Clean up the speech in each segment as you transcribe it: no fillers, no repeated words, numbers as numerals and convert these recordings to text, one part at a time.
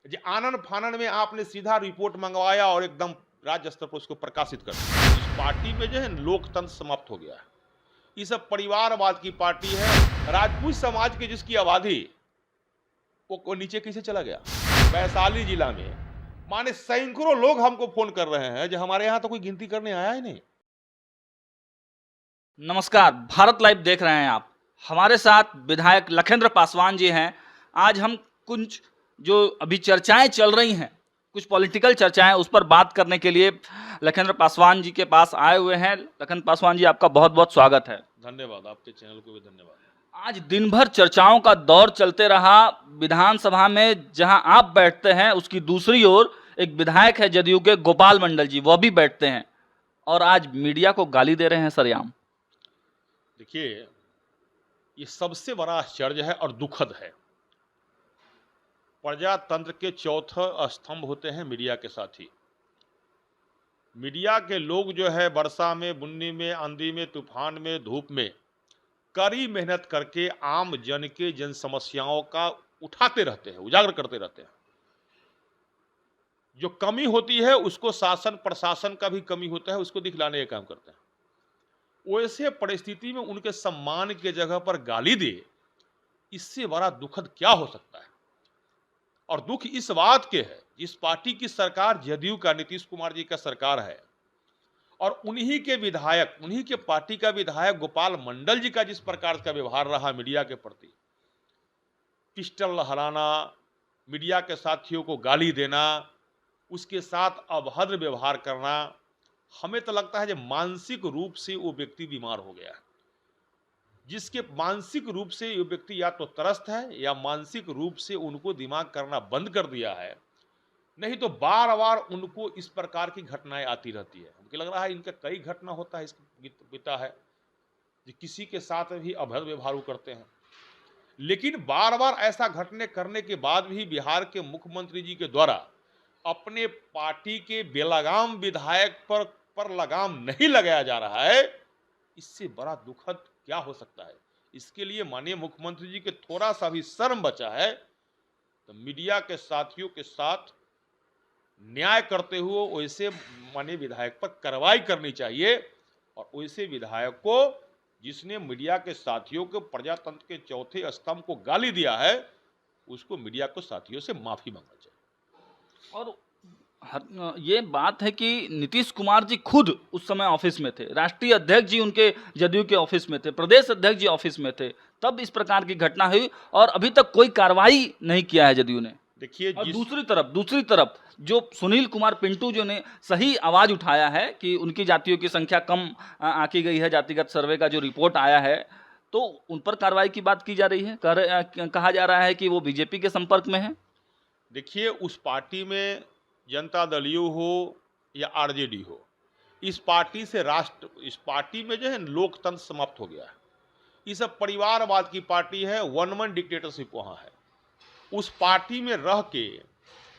जी आनन फानन में आपने सीधा रिपोर्ट मंगवाया और एकदम राज्य स्तर पर उसको प्रकाशित कर दिया। इस पार्टी में जो है लोकतंत्र समाप्त हो गया है। ये सब परिवारवाद की पार्टी है। राजपूत समाज की जिसकी आबादी वो नीचे कैसे चला गया। वैशाली जिला में माने सैकड़ों लोग हमको फोन कर रहे हैं जो हमारे यहाँ तो कोई गिनती करने आया ही नहीं। नमस्कार, भारत लाइव देख रहे हैं आप। हमारे साथ विधायक लखेंद्र पासवान जी हैं। आज हम कुछ जो अभी चर्चाएं चल रही हैं, कुछ पॉलिटिकल चर्चाएं, उस पर बात करने के लिए लखेंद्र पासवान जी के पास आए हुए हैं। लखेंद्र पासवान जी, आपका बहुत बहुत स्वागत है। धन्यवाद, आपके चैनल को भी धन्यवाद। आज दिन भर चर्चाओं का दौर चलते रहा विधानसभा में, जहां आप बैठते हैं उसकी दूसरी ओर एक विधायक है जदयू के गोपाल मंडल जी, वह भी बैठते हैं और आज मीडिया को गाली दे रहे हैं सरेआम। देखिए, ये सबसे बड़ा आश्चर्य है और दुखद है। प्रजातंत्र के चौथे स्तंभ होते हैं मीडिया के साथी। मीडिया के लोग जो है वर्षा में, बुन्नी में, आंधी में, तूफान में, धूप में कड़ी मेहनत करके आम जन के जन समस्याओं का उठाते रहते हैं, उजागर करते रहते हैं। जो कमी होती है उसको शासन प्रशासन का भी कमी होता है, उसको दिखलाने का काम करते हैं। वैसे परिस्थिति में उनके सम्मान के जगह पर गाली दे, इससे बड़ा दुखद क्या हो सकता है। और दुख इस बात के है, जिस पार्टी की सरकार जदयू का नीतीश कुमार जी का सरकार है और उन्हीं के विधायक, उन्हीं के पार्टी का विधायक गोपाल मंडल जी का जिस प्रकार का व्यवहार रहा मीडिया के प्रति, पिस्टल लहराना, मीडिया के साथियों को गाली देना, उसके साथ अभद्र व्यवहार करना, हमें तो लगता है कि मानसिक रूप से वो व्यक्ति बीमार हो गया है। जिसके मानसिक रूप से ये व्यक्ति या तो त्रस्त है या मानसिक रूप से उनको दिमाग करना बंद कर दिया है, नहीं तो बार बार उनको इस प्रकार की घटनाएं आती रहती है। मुझे लग रहा है इनका कई घटना होता है, इसके पिता है जो किसी के साथ भी अभद्र व्यवहार करते हैं। लेकिन बार बार ऐसा घटने करने के बाद भी बिहार के मुख्यमंत्री जी के द्वारा अपने पार्टी के बेलगाम विधायक पर लगाम नहीं लगाया जा रहा है, इससे बड़ा दुखद क्या हो सकता है। इसके लिए माननीय मुख्यमंत्री जी के थोड़ा सा भी शर्म बचा है तो मीडिया के साथियों के साथ न्याय करते हुए वैसे माननीय विधायक पर कार्रवाई करनी चाहिए और वैसे विधायक को जिसने मीडिया के साथियों को प्रजातंत्र के चौथे स्तंभ को गाली दिया है, उसको मीडिया को साथियों से माफी मांगना चाहिए। और ये बात है कि नीतीश कुमार जी खुद उस समय ऑफिस में थे, राष्ट्रीय अध्यक्ष जी उनके जदयू के ऑफिस में थे, प्रदेश अध्यक्ष जी ऑफिस में थे, तब इस प्रकार की घटना हुई और अभी तक कोई कार्रवाई नहीं किया है जदयू ने। देखिए, और दूसरी तरफ जो सुनील कुमार पिंटू जो ने सही आवाज उठाया है कि उनकी जातियों की संख्या कम आंकी गई है, जातिगत सर्वे का जो रिपोर्ट आया है, तो उन पर कार्रवाई की बात की जा रही है। कहा जा रहा है कि वो बीजेपी के संपर्क में है। देखिए, उस पार्टी में जनता दल यू हो या आरजेडी हो, इस पार्टी में जो है लोकतंत्र समाप्त हो गया है। ये सब परिवारवाद की पार्टी है, वन मैन डिक्टेटरशिप वहां है। उस पार्टी में रह के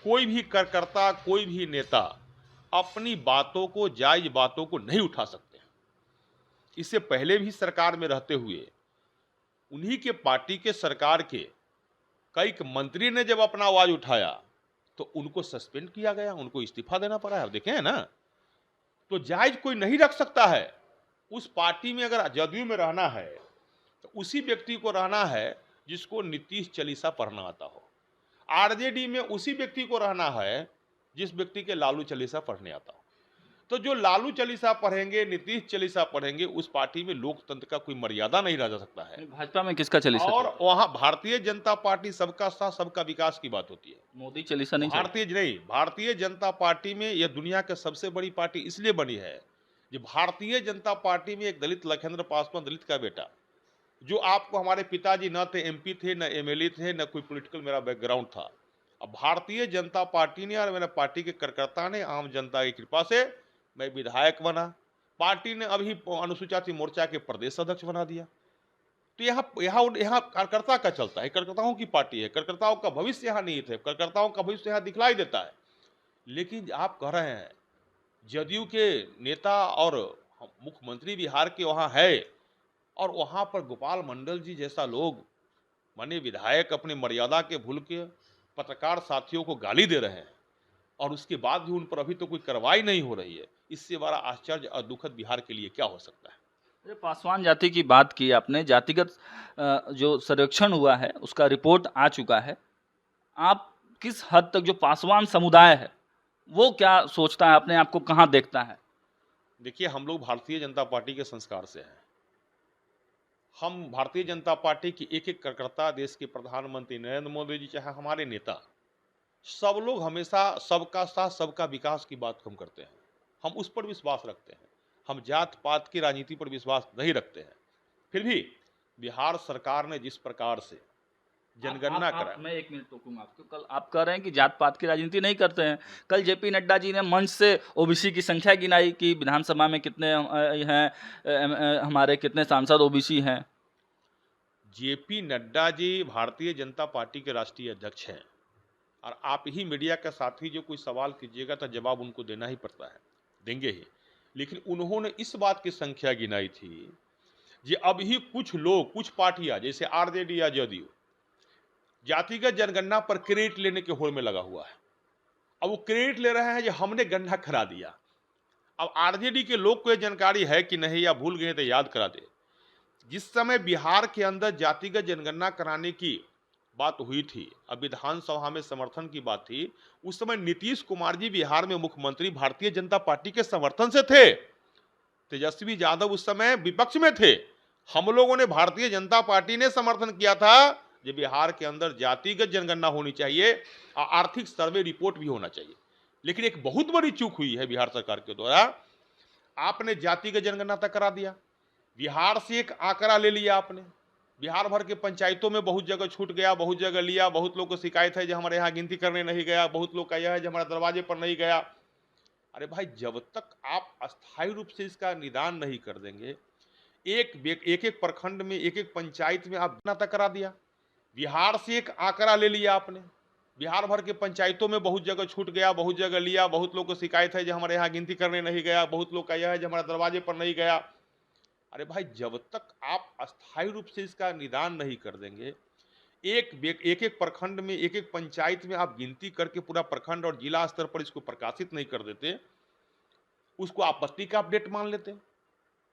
कोई भी कार्यकर्ता, कोई भी नेता अपनी बातों को, जायज बातों को नहीं उठा सकते हैं। इससे पहले भी सरकार में रहते हुए उन्हीं के पार्टी के सरकार के कई मंत्री ने जब अपना आवाज उठाया तो उनको सस्पेंड किया गया, उनको इस्तीफा देना पड़ा है। देखें है ना, तो जायज कोई नहीं रख सकता है। उस पार्टी में अगर जदयू में रहना है तो उसी व्यक्ति को रहना है जिसको नीतीश चालीसा पढ़ना आता हो। आरजेडी में उसी व्यक्ति को रहना है जिस व्यक्ति के लालू चालीसा पढ़ने आता हो। तो जो लालू चालीसा पढ़ेंगे, नीतीश चालीसा पढ़ेंगे, उस पार्टी में लोकतंत्र का कोई मर्यादा नहीं रह जा सकता है। भाजपा में किसका चालीसा? और वहां भारतीय जनता पार्टी सबका साथ सबका विकास की बात होती है। मोदी चालीसा नहीं, भारतीय जनता पार्टी में यह दुनिया की सबसे बड़ी पार्टी इसलिए बनी है कि भारतीय जनता पार्टी में एक दलित, लखेंद्र पासवान दलित का बेटा, जो आपको हमारे पिताजी न थे एमपी थे, न एमएलए थे, न कोई पॉलिटिकल मेरा बैकग्राउंड था। अब भारतीय जनता पार्टी ने और मेरे पार्टी के कार्यकर्ता ने, आम जनता की कृपा से मैं विधायक बना। पार्टी ने अभी अनुसूचित जाति मोर्चा के प्रदेश अध्यक्ष बना दिया। तो यहाँ कार्यकर्ता का चलता है, कार्यकर्ताओं की पार्टी है, कार्यकर्ताओं का भविष्य यहाँ निहित है, कार्यकर्ताओं का भविष्य यहाँ दिखलाई देता है। लेकिन आप कह रहे हैं जदयू के नेता और मुख्यमंत्री बिहार के वहाँ है और वहाँ पर गोपाल मंडल जी जैसा लोग माने विधायक अपनी मर्यादा के भूल के पत्रकार साथियों को गाली दे रहे हैं और उसके बाद भी उन पर अभी तो कोई कार्रवाई नहीं हो रही है, इससे बड़ा आश्चर्य और दुखद बिहार के लिए क्या हो सकता है। अरे पासवान जाति की बात की आपने, जातिगत जो सर्वेक्षण हुआ है उसका रिपोर्ट आ चुका है। आप किस हद तक जो पासवान समुदाय है वो क्या सोचता है, अपने आप को कहाँ देखता है? देखिए, हम लोग भारतीय जनता पार्टी के संस्कार से हैं। हम भारतीय जनता पार्टी की एक एक कार्यकर्ता, देश के प्रधानमंत्री नरेंद्र मोदी जी चाहे हमारे नेता, सब लोग हमेशा सबका साथ सबका विकास की बात हम करते हैं। हम उस पर विश्वास रखते हैं। हम जात पात की राजनीति पर विश्वास नहीं रखते हैं। फिर भी बिहार सरकार ने जिस प्रकार से जनगणना करा, मैं 1 मिनट रोकूंगा आपको। कल आप कह रहे हैं कि जात पात की राजनीति नहीं करते हैं। कल जेपी नड्डा जी ने मंच से ओबीसी की संख्या गिनाई कि विधानसभा में कितने हैं, हमारे कितने सांसद ओबीसी हैं। जेपी नड्डा जी भारतीय जनता पार्टी के राष्ट्रीय अध्यक्ष हैं और आप ही मीडिया के साथ ही जो कोई सवाल कीजिएगा तो जवाब उनको देना ही पड़ता है, देंगे ही। लेकिन उन्होंने इस बात की संख्या गिनाई थी कि अभी कुछ लोग, कुछ पार्टियां जैसे आरजेडी या जदयू जातिगत जनगणना पर क्रेडिट लेने के होड़ में लगा हुआ है। अब वो क्रेडिट ले रहे हैं कि हमने गणना करा दिया। अब आरजेडी के लोग को ये जानकारी है कि नहीं या भूल गए तो याद करा दे। जिस समय बिहार के अंदर जातिगत जनगणना कराने की बात हुई थी, अब विधानसभा में समर्थन की बात थी, उस समय नीतीश कुमार जी बिहार में मुख्यमंत्री भारतीय जनता पार्टी के समर्थन से थे। तेजस्वी यादव उस समय विपक्ष में थे। हम लोगों ने, भारतीय जनता पार्टी ने समर्थन किया था कि बिहार के अंदर जातिगत जनगणना होनी चाहिए और आर्थिक सर्वे रिपोर्ट भी होना चाहिए। लेकिन एक बहुत बड़ी चूक हुई है बिहार सरकार के द्वारा। आपने जातिगत जनगणना तक करा दिया, बिहार से एक आंकड़ा ले लिया आपने, बिहार भर के पंचायतों में बहुत जगह छूट गया, बहुत जगह लिया। बहुत लोग को शिकायत है जो हमारे यहाँ गिनती करने नहीं गया, बहुत लोग का यह है जो हमारे दरवाजे पर नहीं गया। अरे भाई, जब तक आप अस्थायी रूप से इसका निदान नहीं कर देंगे, एक एक प्रखंड में, एक एक पंचायत में आप तक करा दिया, बिहार से एक आंकड़ा ले लिया आपने, बिहार भर के पंचायतों में बहुत जगह छूट गया, बहुत जगह लिया। बहुत लोग को शिकायत है जो हमारे यहाँ गिनती करने नहीं गया, बहुत लोग का यह है जो हमारे दरवाजे पर नहीं गया। अरे भाई, जब तक आप अस्थायी रूप से इसका निदान नहीं कर देंगे, एक एक प्रखंड में, एक एक पंचायत में आप गिनती करके पूरा प्रखंड और जिला स्तर पर इसको प्रकाशित नहीं कर देते, उसको आपत्ति का अपडेट मान लेते।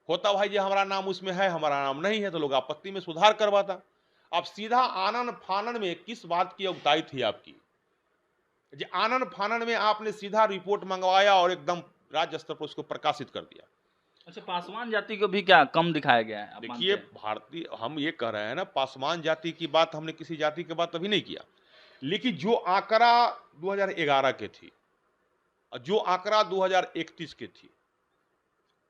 होता भाई जी हमारा नाम उसमें है, हमारा नाम नहीं है, तो लोग आपत्ति में सुधार करवाता। अब सीधा आनन फानन में किस बात की अवताई थी आपकी, जी आनन फानन में आपने सीधा रिपोर्ट मंगवाया और एकदम राज्य स्तर पर उसको प्रकाशित कर दिया। अच्छा, पासवान जाति को भी क्या कम दिखाया गया है, आप मानते देखिए, हैं? भारतीय, हम ये कह रहे हैं ना, पासवान जाति की बात हमने किसी जाति की बात अभी नहीं किया। लेकिन जो आंकड़ा 2011 के थी और जो आंकड़ा 2031 के थी,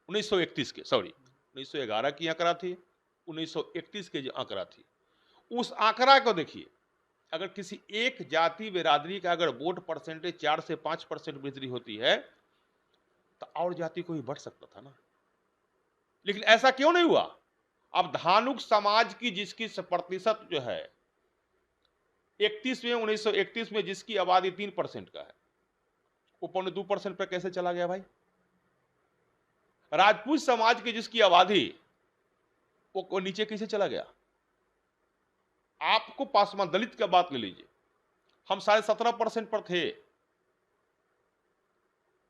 1931 के, सॉरी 1911 की आंकड़ा थी, 1931 के जो आंकड़ा थी, उस आंकड़ा को देखिए। अगर किसी एक जाति बिरादरी का अगर वोट परसेंटेज 4 से 5% वृद्धि होती है तो और जाति को भी बढ़ सकता था ना। लेकिन ऐसा क्यों नहीं हुआ? अब धानुक समाज की जिसकी प्रतिशत जो है 31 में, 1931 में जिसकी आबादी 3% का है, वो 2% पर कैसे चला गया भाई? राजपूत समाज की जिसकी आबादी वो नीचे कैसे चला गया? आपको पासवान दलित का बात ले लीजिए, हम 17.5% पर थे,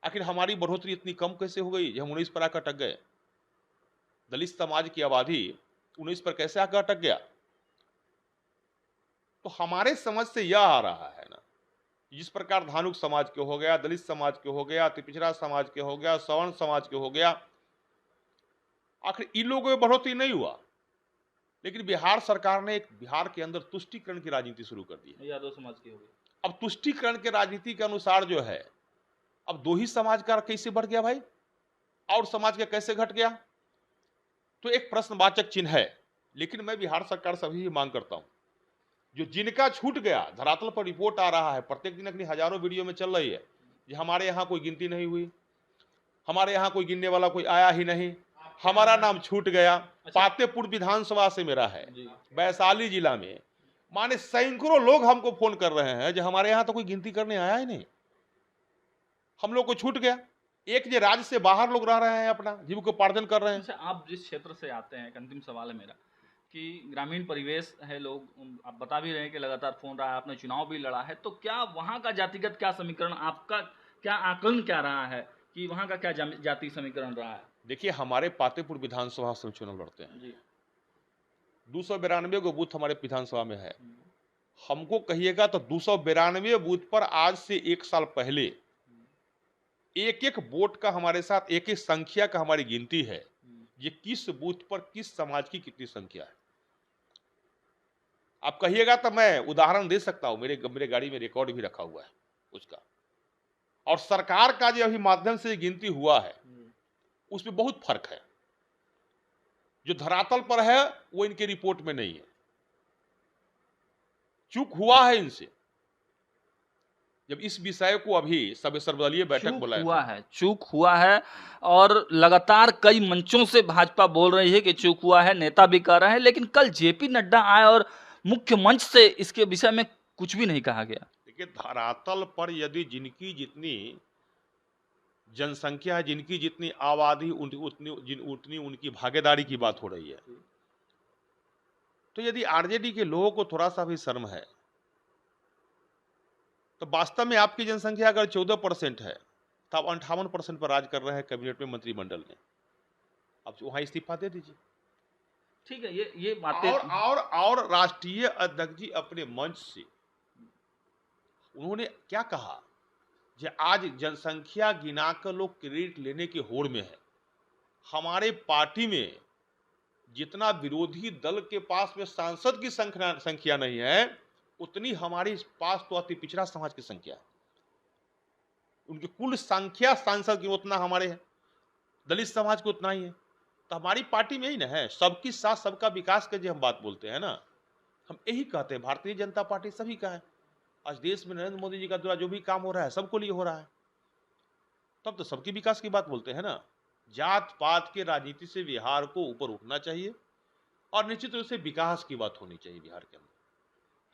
आखिर हमारी बढ़ोतरी इतनी कम कैसे हो गई? हम 19 पर आकर अटक गए। दलित समाज की आबादी 19 पर कैसे आकर अटक गया? तो हमारे समझ से यह आ रहा है ना, जिस प्रकार धानुक समाज के हो गया, दलित समाज के हो गया, अति पिछड़ा समाज के हो गया, सवर्ण समाज के हो गया, आखिर इन लोगों में बढ़ोतरी नहीं हुआ। लेकिन बिहार सरकार ने एक बिहार के अंदर तुष्टीकरण की राजनीति शुरू कर दी है। यादव समाज की हो गई। अब तुष्टीकरण के राजनीति के अनुसार जो है, अब दो ही समाज का कैसे बढ़ गया भाई, और समाज का कैसे घट गया? तो एक प्रश्नवाचक चिन्ह है। लेकिन मैं बिहार सरकार से अभी मांग करता हूं, जो जिनका छूट गया, धरातल पर रिपोर्ट आ रहा है, प्रत्येक दिन अपनी हजारों वीडियो में चल रही है कि हमारे यहाँ कोई गिनती नहीं हुई, हमारे यहाँ कोई गिनने वाला कोई आया ही नहीं, हमारा नाम छूट गया। अच्छा। पातेपुर विधानसभा से मेरा है, वैशाली जिला में, माने सैकड़ों लोग हमको फोन कर रहे हैं जो हमारे यहाँ तो कोई गिनती करने आया ही नहीं, हम लोग को छूट गया। एक जो राज्य से बाहर लोग रह रहे हैं, अपना जीविकोपार्जन कर रहे हैं। अच्छा, आप जिस क्षेत्र से आते हैं, एक अंतिम सवाल है मेरा कि ग्रामीण परिवेश है, लोग आप बता भी रहे हैं कि लगातार फोन रहा है, आपने चुनाव भी लड़ा है, तो क्या वहाँ का जातिगत क्या समीकरण, आपका क्या आकलन क्या रहा है कि वहाँ का क्या जाति समीकरण रहा है? देखिए, हमारे पातेपुर विधानसभा से चुनाव लड़ते हैं जी। 292 को बूथ हमारे विधानसभा में है। हमको कहिएगा तो 292 बूथ पर आज से 1 साल पहले एक एक वोट का हमारे साथ, एक एक संख्या का हमारी गिनती है, ये किस बूथ पर किस समाज की कितनी संख्या है। आप कहिएगा तो मैं उदाहरण दे सकता हूं, मेरे गाड़ी में रिकॉर्ड भी रखा हुआ है उसका। और सरकार का जो अभी माध्यम से गिनती हुआ है उसमें बहुत फर्क है। जो धरातल पर है वो इनके रिपोर्ट में नहीं है। चूक हुआ है इनसे। जब इस विषय को अभी सर्वदलीय बैठक बुलाया चूक हुआ है और लगातार कई मंचों से भाजपा बोल रही है कि चूक हुआ है, नेता भी कह रहे हैं, लेकिन कल जेपी नड्डा आए और मुख्य मंच से इसके विषय में कुछ भी नहीं कहा गया। देखिए, धरातल पर यदि जिनकी जितनी जनसंख्या है, जिनकी जितनी आबादी, उतनी उनकी भागीदारी की बात हो रही है, तो यदि आरजेडी के लोगों को थोड़ा सा भी शर्म है तो वास्तव में आपकी जनसंख्या अगर 14% है तो आप 58% पर राज कर रहे हैं कैबिनेट में, मंत्रिमंडल में। अब वहां इस्तीफा दे दीजिए। ठीक है, ये बातें और राष्ट्रीय अध्यक्ष जी अपने मंच से उन्होंने क्या कहा, जो आज जनसंख्या गिनाकर लोग क्रेडिट लेने की होड़ में है। हमारे पार्टी में जितना विरोधी दल के पास में सांसद की संख्या नहीं है, उतनी हमारे पास तो अति पिछड़ा समाज की संख्या है। उनकी कुल संख्या सांसद की उतना हमारे है, दलित समाज को उतना ही है। तो हमारी पार्टी में ही ना है, सबकी साथ सबका विकास के जो हम बात बोलते हैं ना, हम यही कहते हैं। भारतीय जनता पार्टी सभी का है। आज देश में नरेंद्र मोदी जी का द्वारा जो भी काम हो रहा है सबको लिए हो रहा है, तब तो सबकी विकास की बात बोलते हैं ना। जात पात के राजनीति से बिहार को ऊपर उठना चाहिए और निश्चित रूप से विकास की बात होनी चाहिए बिहार के अंदर।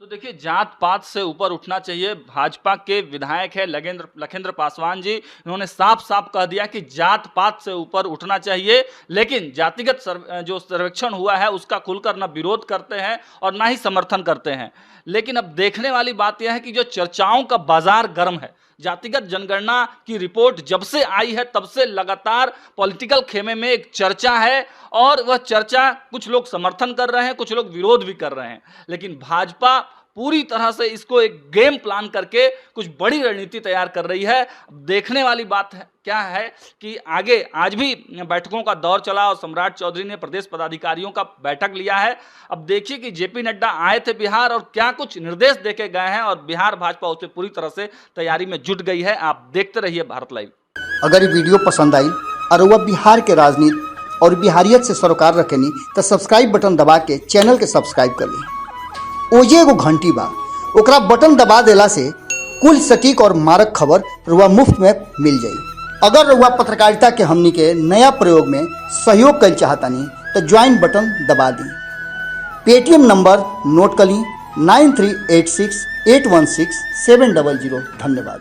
तो देखिए, जात पात से ऊपर उठना चाहिए। भाजपा के विधायक है लखेंद्र पासवान जी, इन्होंने साफ साफ कह दिया कि जात पात से ऊपर उठना चाहिए, लेकिन जातिगत जो सर्वेक्षण हुआ है उसका खुलकर न विरोध करते हैं और ना ही समर्थन करते हैं। लेकिन अब देखने वाली बात यह है कि जो चर्चाओं का बाजार गर्म है, जातिगत जनगणना की रिपोर्ट जब से आई है तब से लगातार पॉलिटिकल खेमे में एक चर्चा है और वह चर्चा कुछ लोग समर्थन कर रहे हैं, कुछ लोग विरोध भी कर रहे हैं। लेकिन भाजपा पूरी तरह से इसको एक गेम प्लान करके कुछ बड़ी रणनीति तैयार कर रही है। देखने वाली बात है क्या है कि आगे आज भी बैठकों का दौर चला और सम्राट चौधरी ने प्रदेश पदाधिकारियों का बैठक लिया है। अब देखिए कि जेपी नड्डा आए थे बिहार और क्या कुछ निर्देश देके गए हैं और बिहार भाजपा उस पर पूरी तरह से तैयारी में जुट गई है। आप देखते रहिए भारत लाइव। अगर ये वीडियो पसंद आई और वह बिहार के राजनीति और बिहारियत से सरोकार रखेनी तो सब्सक्राइब बटन दबा के चैनल के सब्सक्राइब कर ली। ओजे एगो घंटी बा, ओकरा बटन दबा देला से कुल सटीक और मारक खबर रुआ मुफ्त में मिल जाई। अगर रुआ पत्रकारिता के हमनी के नया प्रयोग में सहयोग कर चाहतानी तो ज्वाइन बटन दबा दी। पेटीएम नंबर नोट कर ली 9386816700। धन्यवाद।